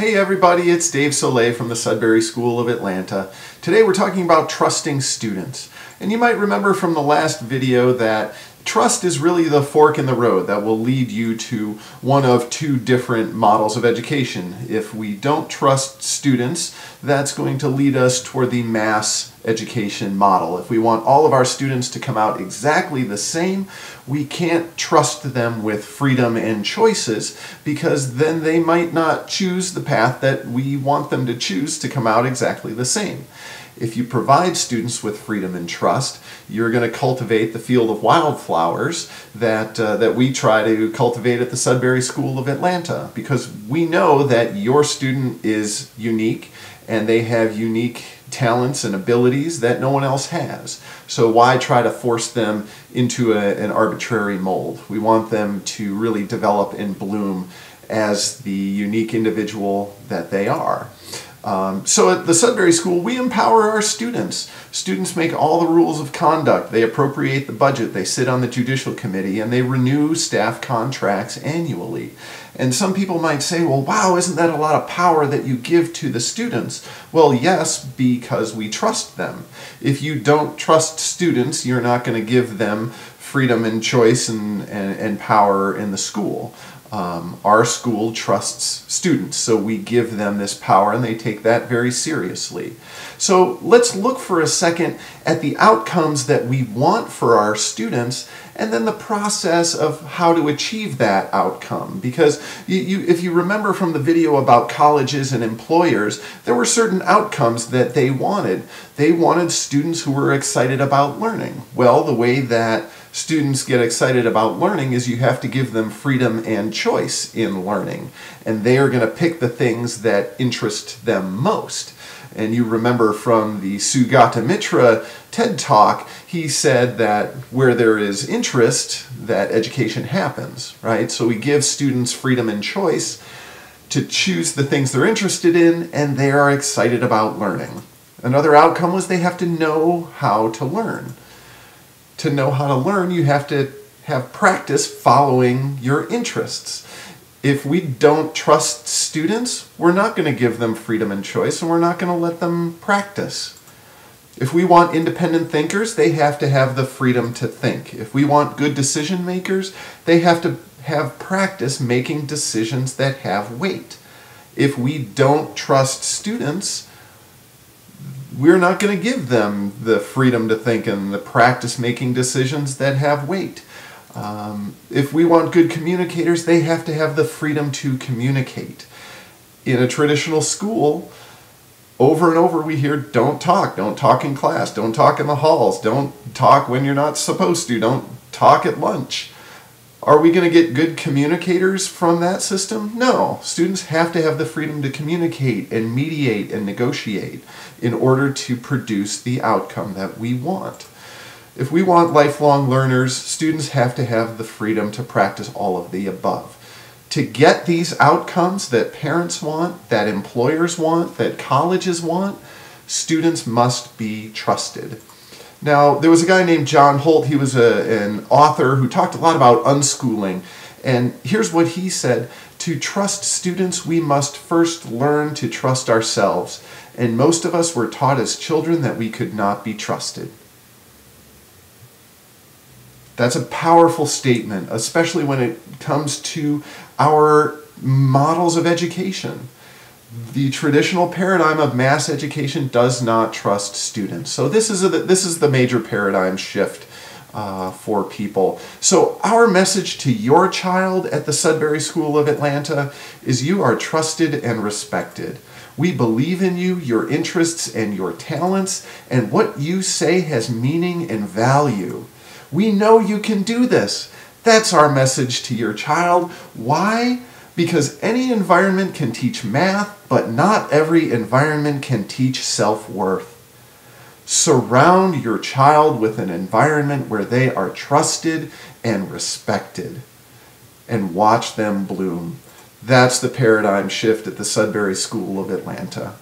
Hey everybody, it's Dave Soleil from the Sudbury School of Atlanta. Today we're talking about trusting students. And you might remember from the last video that trust is really the fork in the road that will lead you to one of two different models of education. If we don't trust students, that's going to lead us toward the mass education model. If we want all of our students to come out exactly the same, we can't trust them with freedom and choices, because then they might not choose the path that we want them to choose to come out exactly the same. If you provide students with freedom and trust, you're going to cultivate the field of wildflowers that we try to cultivate at the Sudbury School of Atlanta, because we know that your student is unique and they have unique talents and abilities that no one else has. So why try to force them into an arbitrary mold? We want them to really develop and bloom as the unique individual that they are. So at the Sudbury School, we empower our students. Students make all the rules of conduct, they appropriate the budget, they sit on the judicial committee, and they renew staff contracts annually. And some people might say, well, wow, isn't that a lot of power that you give to the students? Well, yes, because we trust them. If you don't trust students, you're not going to give them freedom and choice and power in the school. Our school trusts students, so we give them this power and they take that very seriously. So let's look for a second at the outcomes that we want for our students and then the process of how to achieve that outcome. Because if you remember from the video about colleges and employers, there were certain outcomes that they wanted. They wanted students who were excited about learning. Well, the way that students get excited about learning is you have to give them freedom and choice in learning. And they are going to pick the things that interest them most. And you remember from the Sugata Mitra TED Talk, he said that where there is interest, that education happens, right? So we give students freedom and choice to choose the things they're interested in, and they are excited about learning. Another outcome was they have to know how to learn. To know how to learn, you have to have practice following your interests. If we don't trust students, we're not going to give them freedom and choice, and we're not going to let them practice. If we want independent thinkers, they have to have the freedom to think. If we want good decision makers, they have to have practice making decisions that have weight. If we don't trust students, we're not going to give them the freedom to think and the practice making decisions that have weight. If we want good communicators, they have to have the freedom to communicate. In a traditional school, over and over we hear, don't talk in class, don't talk in the halls, don't talk when you're not supposed to, don't talk at lunch. Are we going to get good communicators from that system? No. Students have to have the freedom to communicate and mediate and negotiate in order to produce the outcome that we want. If we want lifelong learners, students have to have the freedom to practice all of the above. To get these outcomes that parents want, that employers want, that colleges want, students must be trusted. Now, there was a guy named John Holt. He was an author who talked a lot about unschooling. And here's what he said: to trust students, we must first learn to trust ourselves. And most of us were taught as children that we could not be trusted. That's a powerful statement, especially when it comes to our models of education. The traditional paradigm of mass education does not trust students. So this is the major paradigm shift for people. So our message to your child at the Sudbury School of Atlanta is you are trusted and respected. We believe in you, your interests and your talents, and what you say has meaning and value. We know you can do this. That's our message to your child. Why? Because any environment can teach math, but not every environment can teach self-worth. Surround your child with an environment where they are trusted and respected, and watch them bloom. That's the paradigm shift at the Sudbury School of Atlanta.